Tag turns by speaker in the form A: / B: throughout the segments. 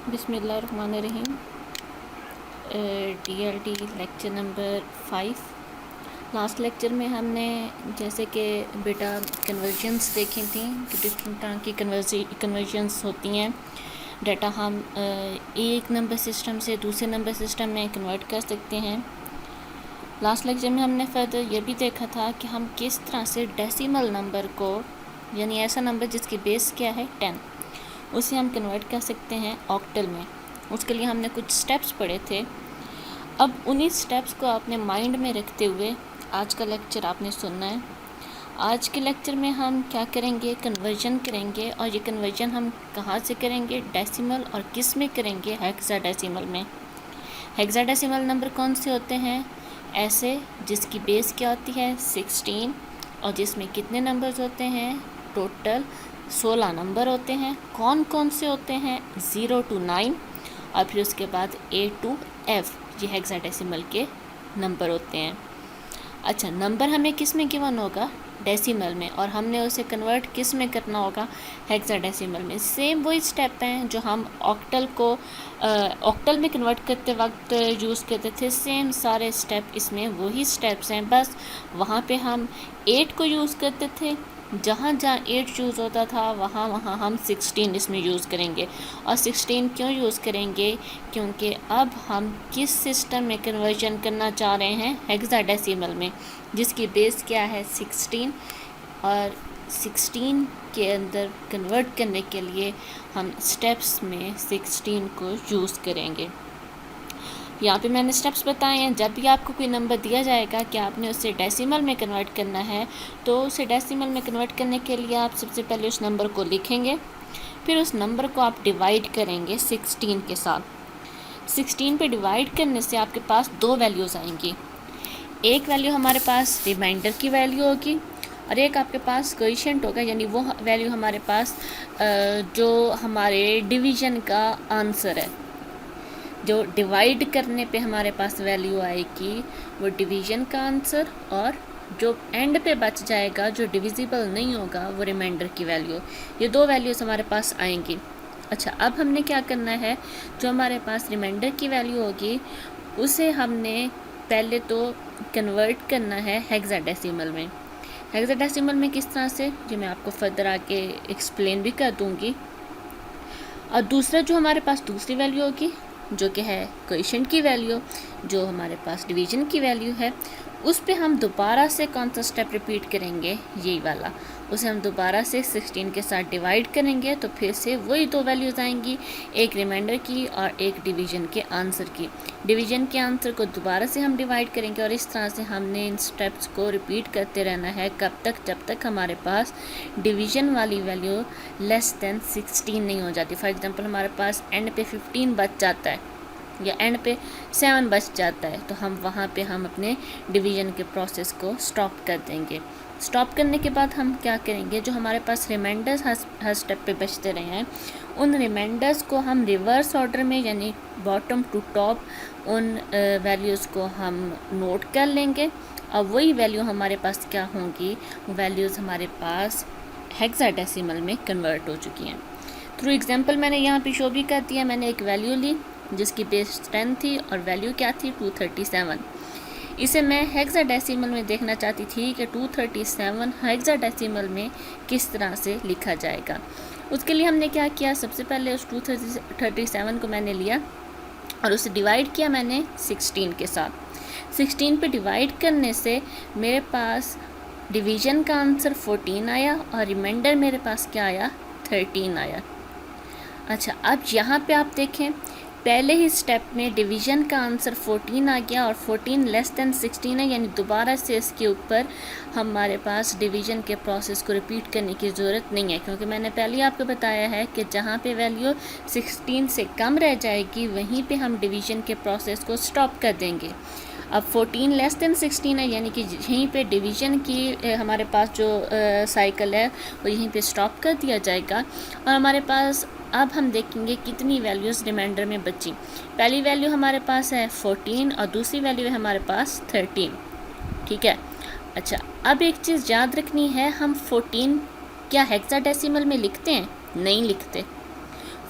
A: बिस्मिल्लाहिर्रहमानिर्रहीम। DLD lecture number 5। Last lecture में हमने जैसे कि बेटा कन्वर्जन्स देखी थी कि डिफरेंट तरह की कन्वर्जन्स होती हैं। डाटा हम एक नंबर सिस्टम से दूसरे नंबर सिस्टम में कन्वर्ट कर सकते हैं। लास्ट लेक्चर में हमने फर्दर ये भी देखा था कि हम किस तरह से डेसिमल नंबर को, यानी ऐसा नंबर जिसकी बेस क्या है 10, उसे हम कन्वर्ट कर सकते हैं ऑक्टल में। उसके लिए हमने कुछ स्टेप्स पढ़े थे। अब उन्हीं स्टेप्स को आपने माइंड में रखते हुए आज का लेक्चर आपने सुनना है। आज के लेक्चर में हम क्या करेंगे, कन्वर्जन करेंगे। और ये कन्वर्जन हम कहाँ से करेंगे, डेसिमल और किस में करेंगे, हेक्साडेसिमल में। हेक्साडेसिमल नंबर कौन से होते हैं, ऐसे जिसकी बेस क्या होती है 16 और जिसमें कितने नंबर्स होते हैं, टोटल 16 नंबर होते हैं। कौन कौन से होते हैं, 0 to 9 और फिर उसके बाद A to F, ये हेक्साडेसिमल के नंबर होते हैं। अच्छा, नंबर हमें किस में गिवन होगा, डेसिमल में, और हमने उसे कन्वर्ट किस में करना होगा, हेक्साडेसिमल में। सेम वही स्टेप हैं जो हम ऑक्टल को ऑक्टल में कन्वर्ट करते वक्त यूज़ करते थे। सेम सारे स्टेप इसमें वही स्टेप्स हैं, बस वहाँ पे हम 8 को यूज़ करते थे। जहाँ जहाँ 8 यूज़ होता था वहाँ वहाँ हम 16 इसमें यूज़ करेंगे। और 16 क्यों यूज़ करेंगे, क्योंकि अब हम किस सिस्टम में कन्वर्जन करना चाह रहे हैं, हेक्साडेसिमल में, जिसकी बेस क्या है 16। और 16 के अंदर कन्वर्ट करने के लिए हम स्टेप्स में 16 को यूज़ करेंगे। यहाँ पे मैंने स्टेप्स बताए हैं। जब भी आपको कोई नंबर दिया जाएगा कि आपने उसे डेसिमल में कन्वर्ट करना है, तो उसे डेसिमल में कन्वर्ट करने के लिए आप सबसे पहले उस नंबर को लिखेंगे, फिर उस नंबर को आप डिवाइड करेंगे 16 के साथ। 16 पे डिवाइड करने से आपके पास दो वैल्यूज़ आएंगी। एक वैल्यू हमारे पास रिमाइंडर की वैल्यू होगी और एक आपके पास कोएफिशिएंट होगा, यानी वो वैल्यू हमारे पास जो हमारे डिवीज़न का आंसर है। जो डिवाइड करने पे हमारे पास वैल्यू आएगी वो डिवीज़न का आंसर, और जो एंड पे बच जाएगा, जो डिविजिबल नहीं होगा, वो रिमाइंडर की वैल्यू। ये दो वैल्यूज़ हमारे पास आएंगी। अच्छा, अब हमने क्या करना है, जो हमारे पास रिमाइंडर की वैल्यू होगी उसे हमने पहले तो कन्वर्ट करना है हेक्साडेसिमल में। हेक्साडेसिमल में किस तरह से, जो मैं आपको फर्दर आके एक्सप्लेन भी कर दूँगी। और दूसरा जो हमारे पास दूसरी वैल्यू होगी, जो कि है कोएफिशिएंट की वैल्यू, जो हमारे पास डिवीज़न की वैल्यू है, उस पे हम दोबारा से कौन सा स्टेप रिपीट करेंगे, यही वाला। उसे हम दोबारा से 16 के साथ डिवाइड करेंगे, तो फिर से वही दो वैल्यूज़ आएंगी, एक रिमाइंडर की और एक डिवीज़न के आंसर की। डिवीज़न के आंसर को दोबारा से हम डिवाइड करेंगे और इस तरह से हमने इन स्टेप्स को रिपीट करते रहना है। कब तक, जब तक हमारे पास डिवीज़न वाली वैल्यू लेस देन 16 नहीं हो जाती। फॉर एग्जांपल हमारे पास एंड पे 15 बच जाता है या एंड पे 7 बच जाता है, तो हम वहाँ पे हम अपने डिवीज़न के प्रोसेस को स्टॉप कर देंगे। स्टॉप करने के बाद हम क्या करेंगे, जो हमारे पास रिमाइंडर्स हर स्टेप पे बचते रहे हैं, उन रिमाइंडर्स को हम रिवर्स ऑर्डर में, यानी बॉटम टू टॉप, उन वैल्यूज़ को हम नोट कर लेंगे। और वही वैल्यू हमारे पास क्या होंगी, वो वैल्यूज़ हमारे पास हेक्साडेसिमल में कन्वर्ट हो चुकी हैं। थ्रू एग्जांपल मैंने यहाँ पे शो भी कर दिया। मैंने एक वैल्यू ली जिसकी बेस 10 थी और वैल्यू क्या थी 237। इसे मैं हेक्साडेसिमल में देखना चाहती थी कि 237 हेक्साडेसिमल में किस तरह से लिखा जाएगा। उसके लिए हमने क्या किया, सबसे पहले उस 237 को मैंने लिया और उसे डिवाइड किया मैंने 16 के साथ। 16 पे डिवाइड करने से मेरे पास डिवीज़न का आंसर 14 आया और रिमाइंडर मेरे पास क्या आया, 13 आया। अच्छा, अब यहाँ पे आप देखें, पहले ही स्टेप में डिवीज़न का आंसर 14 आ गया और 14 लेस देन 16 है, यानी दोबारा से इसके ऊपर हमारे पास डिवीज़न के प्रोसेस को रिपीट करने की ज़रूरत नहीं है, क्योंकि मैंने पहले ही आपको बताया है कि जहाँ पे वैल्यू 16 से कम रह जाएगी वहीं पे हम डिवीज़न के प्रोसेस को स्टॉप कर देंगे। अब 14 लेस देन 16 है, यानी कि यहीं पे डिवीज़न की हमारे पास जो साइकिल है वो यहीं पे स्टॉप कर दिया जाएगा। और हमारे पास अब हम देखेंगे कितनी वैल्यूज़ रिमाइंडर में बची। पहली वैल्यू हमारे पास है 14 और दूसरी वैल्यू है हमारे पास 13। ठीक है। अच्छा, अब एक चीज़ याद रखनी है, हम 14 क्या हेक्साडेसिमल में लिखते हैं, नहीं लिखते।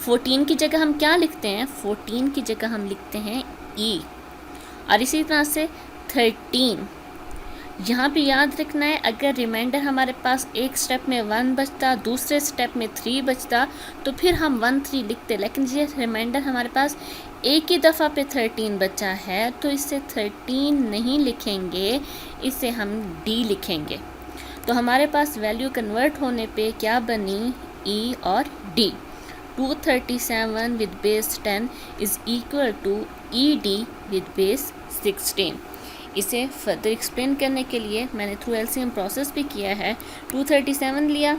A: 14 की जगह हम क्या लिखते हैं, 14 की जगह हम लिखते हैं ई। और इसी तरह से 13, यहाँ पे याद रखना है, अगर रिमाइंडर हमारे पास एक स्टेप में 1 बचता, दूसरे स्टेप में 3 बचता, तो फिर हम 1 3 लिखते, लेकिन ये रिमाइंडर हमारे पास एक ही दफ़ा पे 13 बचा है, तो इससे 13 नहीं लिखेंगे, इससे हम डी लिखेंगे। तो हमारे पास वैल्यू कन्वर्ट होने पे क्या बनी, ई और D. 237 with base 10 is equal to E D with base 16। इसे फर्दर एक्सप्लेन करने के लिए मैंने थ्रू एलसीएम प्रोसेस भी किया है। 237 लिया,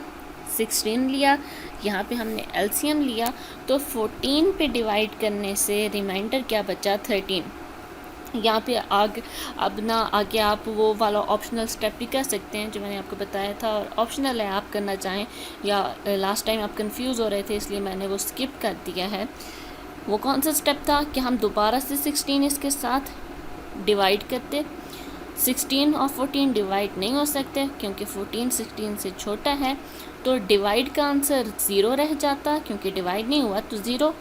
A: 16 लिया, यहाँ पे हमने एलसीएम लिया, तो 14 पे डिवाइड करने से रिमाइंडर क्या बचा, 13। यहाँ पे आगे आप वो वाला ऑप्शनल स्टेप भी कर सकते हैं जो मैंने आपको बताया था, और ऑप्शनल है, आप करना चाहें, या लास्ट टाइम आप कंफ्यूज हो रहे थे इसलिए मैंने वो स्किप कर दिया है। वो कौन सा स्टेप था कि हम दोबारा से 16 इसके साथ डिवाइड करते। 16 और 14 डिवाइड नहीं हो सकते क्योंकि 14 16 से छोटा है, तो डिवाइड का आंसर 0 रह जाता, क्योंकि डिवाइड नहीं हुआ तो 0,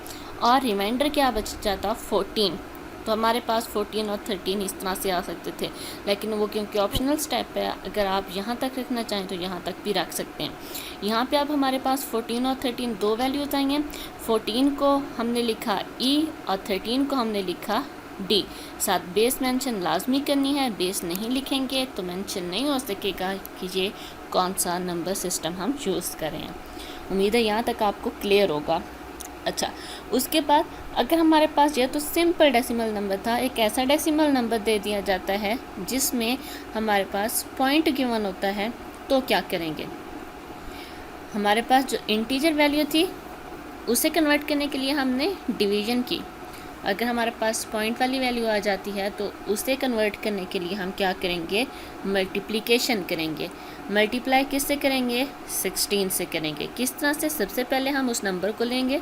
A: और रिमाइंडर क्या बच जाता, 14। तो हमारे पास 14 और 13 इस तरह से आ सकते थे, लेकिन वो क्योंकि ऑप्शनल स्टेप है, अगर आप यहाँ तक रखना चाहें तो यहाँ तक भी रख सकते हैं। यहाँ पे अब हमारे पास 14 और 13 दो वैल्यूज़ आई हैं। 14 को हमने लिखा ई और 13 को हमने लिखा डी। साथ बेस मेंशन लाजमी करनी है, बेस नहीं लिखेंगे तो मेंशन नहीं हो सकेगा कि ये कौन सा नंबर सिस्टम हम चूज़ कर रहे हैं। उम्मीद है यहाँ तक आपको क्लियर होगा। अच्छा, उसके बाद अगर हमारे पास यह तो सिंपल डेसिमल नंबर था, एक ऐसा डेसिमल नंबर दे दिया जाता है जिसमें हमारे पास पॉइंट गिवन होता है, तो क्या करेंगे, हमारे पास जो इंटीजर वैल्यू थी उसे कन्वर्ट करने के लिए हमने डिवीज़न की। अगर हमारे पास पॉइंट वाली वैल्यू आ जाती है तो उसे कन्वर्ट करने के लिए हम क्या करेंगे, मल्टीप्लिकेशन करेंगे। मल्टीप्लाई किससे करेंगे, 16 से करेंगे। किस तरह से, सबसे पहले हम उस नंबर को लेंगे,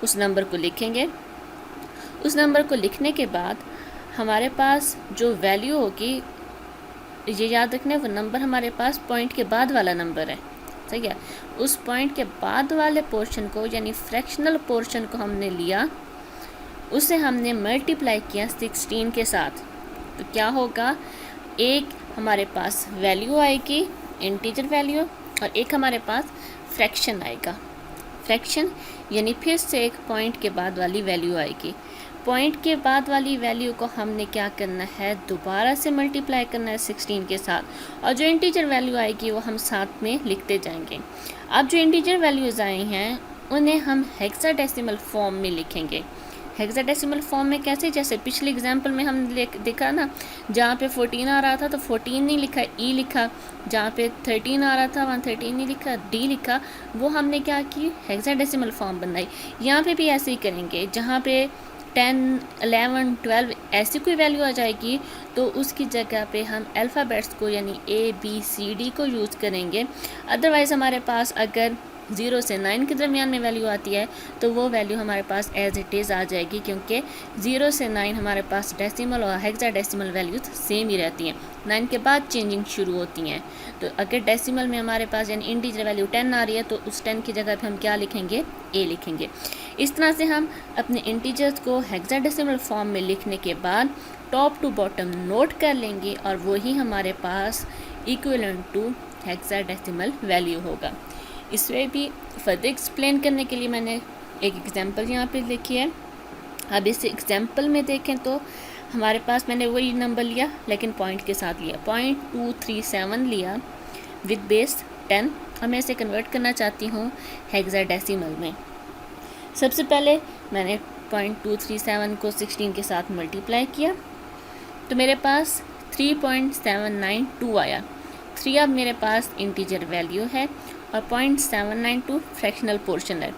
A: उस नंबर को लिखेंगे, उस नंबर को लिखने के बाद हमारे पास जो वैल्यू होगी, ये याद रखना, वो नंबर हमारे पास पॉइंट के बाद वाला नंबर है, ठीक है। उस पॉइंट के बाद वाले पोर्शन को यानी फ्रैक्शनल पोर्शन को हमने लिया, उसे हमने मल्टीप्लाई किया 16 के साथ, तो क्या होगा, एक हमारे पास वैल्यू आएगी इंटीजर वैल्यू, और एक हमारे पास फ्रैक्शन आएगा। फ्रैक्शन यानी फिर से एक पॉइंट के बाद वाली वैल्यू आएगी। पॉइंट के बाद वाली वैल्यू को हमने क्या करना है, दोबारा से मल्टीप्लाई करना है 16 के साथ, और जो इंटीजर वैल्यू आएगी वो हम साथ में लिखते जाएंगे। अब जो इंटीजर वैल्यूज़ आई हैं उन्हें हम हेक्साडेसिमल फॉर्म में लिखेंगे। हेक्साडेसिमल फॉर्म में कैसे, जैसे पिछले एग्जाम्पल में हम देखा ना, जहाँ पे 14 आ रहा था तो 14 नहीं लिखा, ई लिखा, जहाँ पे 13 आ रहा था वहाँ 13 नहीं लिखा, डी लिखा, वो हमने क्या की, हेक्साडेसिमल फॉर्म बनाई। यहाँ पे भी ऐसे ही करेंगे, जहाँ पे 10 11 12 ऐसी कोई वैल्यू आ जाएगी तो उसकी जगह पे हम अल्फ़ाबेट्स को यानी ABCD को यूज़ करेंगे। अदरवाइज़ हमारे पास अगर 0 से 9 के दरमियान में वैल्यू आती है तो वो वैल्यू हमारे पास एज इट इज़ आ जाएगी, क्योंकि 0 से 9 हमारे पास डेसिमल और हेक्साडेसिमल वैल्यूज सेम ही रहती हैं, 9 के बाद चेंजिंग शुरू होती हैं। तो अगर डेसिमल में हमारे पास यानी इंटीजर वैल्यू 10 आ रही है तो उस 10 की जगह पे हम क्या लिखेंगे, A लिखेंगे। इस तरह से हम अपने इंटीजर्स को हेक्साडेसिमल फॉर्म में लिखने के बाद टॉप टू बॉटम नोट कर लेंगे, और वही हमारे पास इक्विवेलेंट टू हेक्साडेसिमल वैल्यू होगा। इसमें भी फर्दर एक्सप्लेन करने के लिए मैंने एक एग्जांपल यहाँ पे लिखी है। अब इस एग्जांपल में देखें तो हमारे पास मैंने वही नंबर लिया लेकिन पॉइंट के साथ लिया, 0.237 लिया विद बेस 10, और मैं इसे कन्वर्ट करना चाहती हूँ हेक्साडेसिमल में। सबसे पहले मैंने 0.237 को 16 के साथ मल्टीप्लाई किया तो मेरे पास 3.792 आया। 3 अब मेरे पास इंटीजर वैल्यू है और 0.792 फ्रैक्शनल पोर्शन है।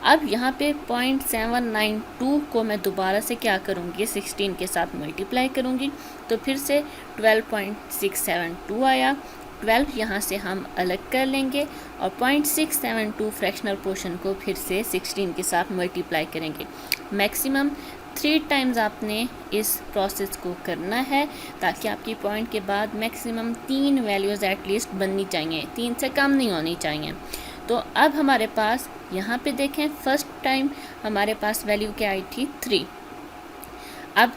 A: अब यहाँ पे 0.792 को मैं दोबारा से क्या करूँगी, 16 के साथ मल्टीप्लाई करूँगी तो फिर से 12.672 आया। 12 यहाँ से हम अलग कर लेंगे और 0.672 फ्रैक्शनल पोर्शन को फिर से 16 के साथ मल्टीप्लाई करेंगे। मैक्सिमम 3 टाइम्स आपने इस प्रोसेस को करना है ताकि आपकी पॉइंट के बाद मैक्सिमम 3 वैल्यूज़ एटलीस्ट बननी चाहिए, 3 से कम नहीं होनी चाहिए। तो अब हमारे पास यहाँ पे देखें फर्स्ट टाइम हमारे पास वैल्यू क्या आई थी 3। अब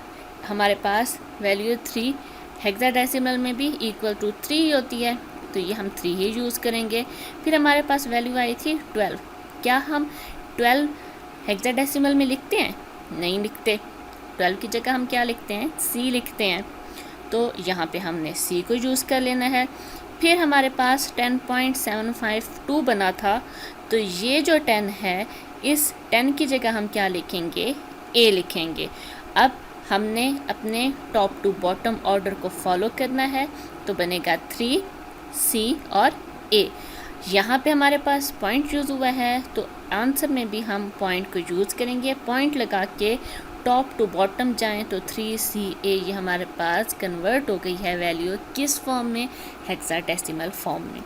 A: हमारे पास वैल्यू 3 हेक्साडेसिमल में भी इक्वल टू 3 होती है, तो ये हम 3 ही यूज़ करेंगे। फिर हमारे पास वैल्यू आई थी 12। क्या हम 12 हेक्साडेसिमल में लिखते हैं? नहीं लिखते। 12 की जगह हम क्या लिखते हैं? C लिखते हैं। तो यहाँ पे हमने C को यूज़ कर लेना है। फिर हमारे पास 10.752 बना था, तो ये जो 10 है, इस 10 की जगह हम क्या लिखेंगे? A लिखेंगे। अब हमने अपने टॉप टू बॉटम ऑर्डर को फॉलो करना है, तो बनेगा 3, C और A। यहाँ पे हमारे पास पॉइंट यूज़ हुआ है, तो आंसर में भी हम पॉइंट को यूज़ करेंगे। पॉइंट लगा के टॉप टू बॉटम जाएं तो 3CA ये हमारे पास कन्वर्ट हो गई है वैल्यू किस फॉर्म में? हेक्साडेसिमल फॉर्म में।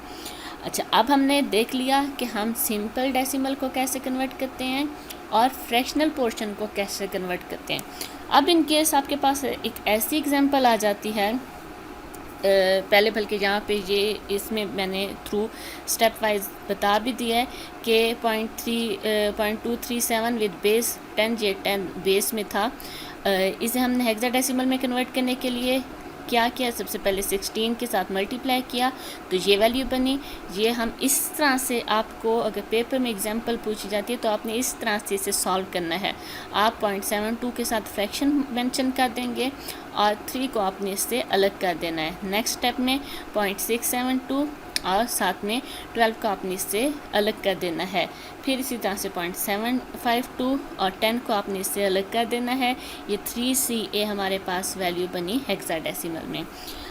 A: अच्छा, अब हमने देख लिया कि हम सिंपल डेसिमल को कैसे कन्वर्ट करते हैं और फ्रैक्शनल पोर्शन को कैसे कन्वर्ट करते हैं। अब इन केस आपके पास एक ऐसी एग्जांपल आ जाती है, पहले बल्कि यहाँ पे ये इसमें मैंने थ्रू स्टेप वाइज बता भी दिया है कि 0.237 विद बेस 10, ये 10 बेस में था। इसे हमने हेक्साडेसिमल में कन्वर्ट करने के लिए क्या किया? सबसे पहले 16 के साथ मल्टीप्लाई किया, तो ये वैल्यू बनी। ये हम इस तरह से, आपको अगर पेपर में एग्जांपल पूछी जाती है तो आपने इस तरह से इसे सॉल्व करना है। आप 0.72 के साथ फ्रैक्शन मेंशन कर देंगे और 3 को आपने इससे अलग कर देना है। नेक्स्ट स्टेप में 0.672 और साथ में 12 को आपने इससे अलग कर देना है। फिर इसी तरह से 0.752 और 10 को आपने इससे अलग कर देना है। ये 3CA हमारे पास वैल्यू बनी हेक्साडेसिमल में।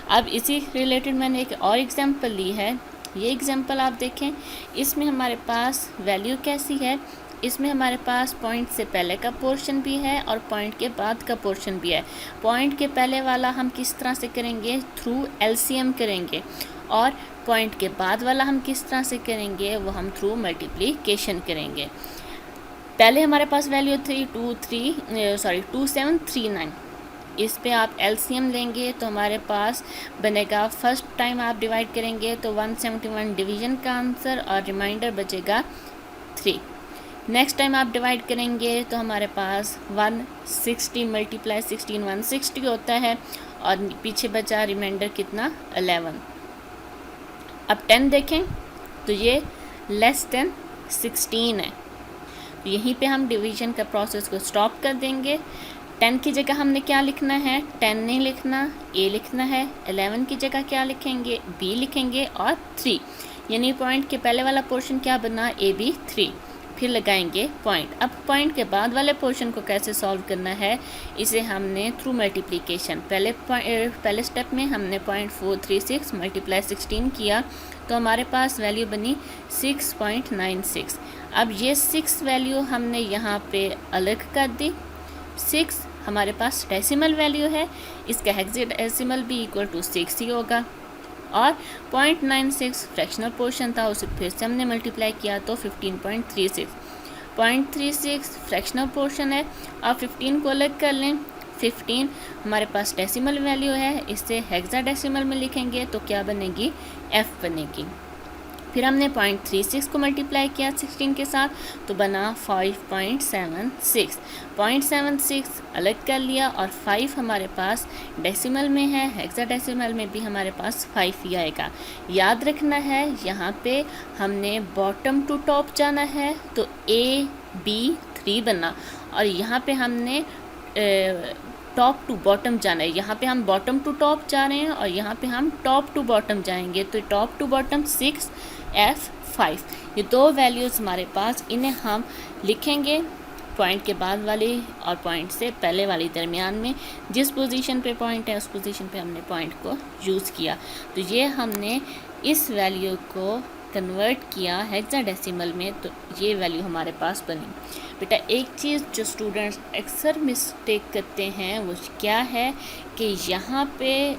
A: अब इसी रिलेटेड मैंने एक और एग्जांपल ली है। ये एग्जांपल आप देखें, इसमें हमारे पास वैल्यू कैसी है? इसमें हमारे पास पॉइंट से पहले का पोर्शन भी है और पॉइंट के बाद का पोर्शन भी है। पॉइंट के पहले वाला हम किस तरह से करेंगे? थ्रू LCM करेंगे, और पॉइंट के बाद वाला हम किस तरह से करेंगे? वो हम थ्रू मल्टीप्लिकेशन करेंगे। पहले हमारे पास वैल्यू 2739। इस पे आप LCM लेंगे तो हमारे पास बनेगा, फर्स्ट टाइम आप डिवाइड करेंगे तो 171 डिवीजन का आंसर और रिमाइंडर बचेगा 3। नेक्स्ट टाइम आप डिवाइड करेंगे तो हमारे पास 160 मल्टीप्लाई 16 160 होता है, और पीछे बचा रिमाइंडर कितना? 11। अब 10 देखें तो ये लेस देन 16 है, तो यहीं पे हम डिवीजन का प्रोसेस को स्टॉप कर देंगे। 10 की जगह हमने क्या लिखना है? 10 नहीं लिखना, A लिखना है। 11 की जगह क्या लिखेंगे? B लिखेंगे और 3, यानी पॉइंट के पहले वाला पोर्शन क्या बना? AB 3। फिर लगाएंगे पॉइंट। अब पॉइंट के बाद वाले पोर्शन को कैसे सॉल्व करना है? इसे हमने थ्रू मल्टीप्लिकेशन, पहले स्टेप में हमने 0.436 मल्टीप्लाई 16 किया, तो हमारे पास वैल्यू बनी 6.96। अब ये 6 वैल्यू हमने यहाँ पे अलग कर दी। 6 हमारे पास डेसिमल वैल्यू है, इसका हेक्साडेसिमल भी इक्वल टू 6 ही होगा, और 0.96 फ्रैक्शनल पोर्शन था, उसे फिर से हमने मल्टीप्लाई किया तो 15.36। 0.36 फ्रैक्शनल पोर्शन है, और 15 को अलग कर लें। 15 हमारे पास डेसिमल वैल्यू है, इससे हेक्साडेसिमल में लिखेंगे तो क्या बनेगी? F बनेगी। फिर हमने 0.36 को मल्टीप्लाई किया 16 के साथ, तो बना 5.76। 0.76 अलग कर लिया, और 5 हमारे पास डेसिमल में है, हेक्साडेसिमल में भी हमारे पास 5 ही आएगा। याद रखना है, यहाँ पे हमने बॉटम टू टॉप जाना है, तो AB 3 बना, और यहाँ पे हमने टॉप टू बॉटम जाना है। यहाँ पे हम बॉटम टू टॉप जा रहे हैं और यहाँ पे हम टॉप टू बॉटम जाएंगे, तो टॉप टू बॉटम 6 F 5। ये दो वैल्यूज़ हमारे पास, इन्हें हम लिखेंगे पॉइंट के बाद वाली और पॉइंट से पहले वाली दरमियान में। जिस पोजीशन पे पॉइंट है उस पोजीशन पे हमने पॉइंट को यूज़ किया, तो ये हमने इस वैल्यू को कन्वर्ट किया हेक्साडेसिमल में, तो ये वैल्यू हमारे पास बनी। बेटा एक चीज़ जो स्टूडेंट्स अक्सर मिस्टेक करते हैं वो क्या है कि यहाँ पे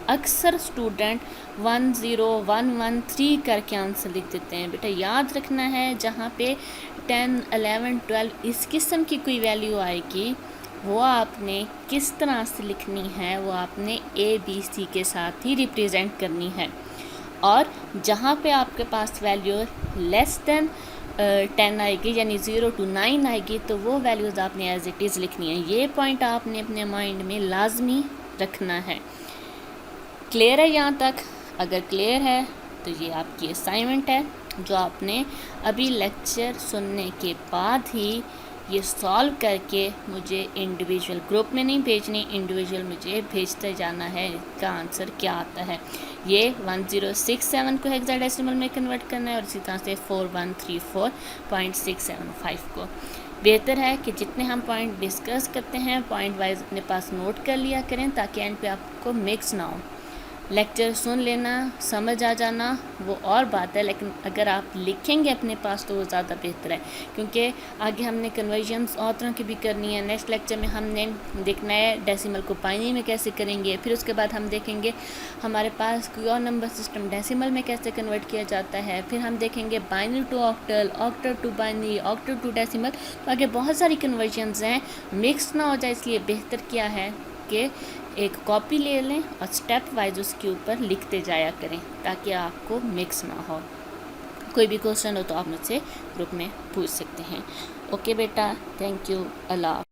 A: अक्सर स्टूडेंट 10113 करके आंसर लिख देते हैं। बेटा याद रखना है, जहाँ पे 10, 11, 12 इस किस्म की कोई वैल्यू आएगी, वो आपने किस तरह से लिखनी है, वो आपने ABC के साथ ही रिप्रेजेंट करनी है। और जहाँ पे आपके पास वैल्यू लेस देन 10 आएगी यानी 0 to 9 आएगी तो वो वैल्यूज़ आपने एज इट इज़ लिखनी है। ये पॉइंट आपने अपने माइंड में लाजमी रखना है। क्लियर है यहाँ तक? अगर क्लियर है तो ये आपकी असाइनमेंट है जो आपने अभी लेक्चर सुनने के बाद ही ये सॉल्व करके मुझे इंडिविजुअल ग्रुप में नहीं भेजनी, इंडिविजुअल मुझे भेजते जाना है इसका आंसर क्या आता है। ये 1067 को हेक्साडेसिमल में कन्वर्ट करना है और इसी तरह से 4134.675 को। बेहतर है कि जितने हम पॉइंट डिस्कस करते हैं पॉइंट वाइज अपने पास नोट कर लिया करें ताकि एंड पे आपको मिक्स ना हो। लेक्चर सुन लेना, समझ आ जाना वो और बात है, लेकिन अगर आप लिखेंगे अपने पास तो वो ज़्यादा बेहतर है, क्योंकि आगे हमने कन्वर्जन्स और तरह की भी करनी है। नेक्स्ट लेक्चर में हमने देखना है डेसिमल को बाइनरी में कैसे करेंगे, फिर उसके बाद हम देखेंगे हमारे पास कोई और नंबर सिस्टम डेसिमल में कैसे कन्वर्ट किया जाता है, फिर हम देखेंगे binary to octal, octal to binary, octal to decimal. तो आगे बहुत सारी कन्वर्जन्स हैं, मिक्स ना हो जाए इसलिए बेहतर क्या है कि एक कॉपी ले लें और स्टेप वाइज उसके ऊपर लिखते जाया करें ताकि आपको मिक्स ना हो। कोई भी क्वेश्चन हो तो आप मुझसे ग्रुप में पूछ सकते हैं। ओके बेटा, थैंक यू, अल्लाह।